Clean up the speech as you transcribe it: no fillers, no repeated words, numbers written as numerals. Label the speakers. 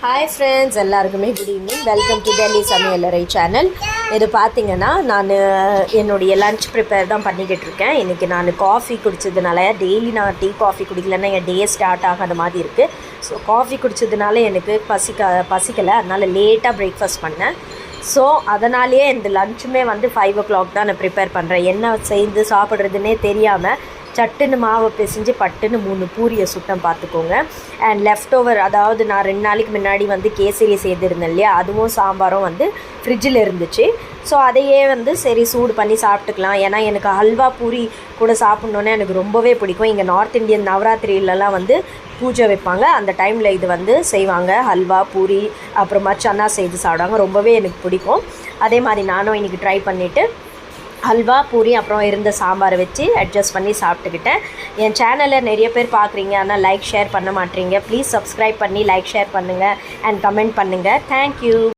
Speaker 1: Hi friends, எல்லாருக்குமே good evening. Welcome to Delhi சமையலறை channel. இது பார்த்திங்கன்னா நான் என்னுடைய லன்ச் ப்ரிப்பேர் தான் பண்ணிக்கிட்டு இருக்கேன். இன்றைக்கி நான் காஃபி குடித்ததுனால, டெய்லி நான் டீ காஃபி குடிக்கலன்னா என் டே ஸ்டார்ட் ஆகாத மாதிரி இருக்குது. ஸோ காஃபி குடித்ததுனால எனக்கு பசிக்கலை, அதனால் லேட்டாக பிரேக்ஃபாஸ்ட் பண்ணேன். ஸோ அதனாலேயே இந்த லன்ச்சுமே 5 o'clock தான் நான் ப்ரிப்பேர் பண்ணுறேன். என்ன செய்து சாப்பிட்றதுனே தெரியாமல் சட்டுன்னு மாவை பிசைஞ்சு பட்டுன்னு 3 பூரியை சுட்டம் பார்த்துக்கோங்க. அண்ட் லெஃப்ட் ஓவர், அதாவது நான் 2 நாளைக்கு முன்னாடி கேசரி செய்திருந்தேன் இல்லையா, அதுவும் சாம்பாரும் ஃப்ரிட்ஜில் இருந்துச்சு. ஸோ அதையே சரி சூடு பண்ணி சாப்பிட்டுக்கலாம். ஏன்னா எனக்கு ஹல்வா பூரி கூட சாப்பிட்ணுன்னே எனக்கு ரொம்பவே பிடிக்கும். இங்கே நார்த் இந்தியன் நவராத்திரியிலலாம் பூஜை வைப்பாங்க. அந்த டைமில் இது செய்வாங்க. ஹல்வா பூரி அப்புறமா சன்னா செய்து சாப்பிடுவாங்க. ரொம்பவே எனக்கு பிடிக்கும். அதே மாதிரி நானும் இன்றைக்கி ட்ரை பண்ணிவிட்டு ஹல்வா பூரி அப்புறம் இருந்த சாம்பாரை வச்சு அட்ஜஸ்ட் பண்ணி சாப்பிட்டுக்கிட்டேன். என் சேனலை நிறைய பேர் பார்க்குறீங்க, ஆனால் லைக் ஷேர் பண்ண மாட்டீங்க. ப்ளீஸ் சப்ஸ்கிரைப் பண்ணி லைக் ஷேர் பண்ணுங்கள் அண்ட் கமெண்ட் பண்ணுங்கள். தேங்க்யூ.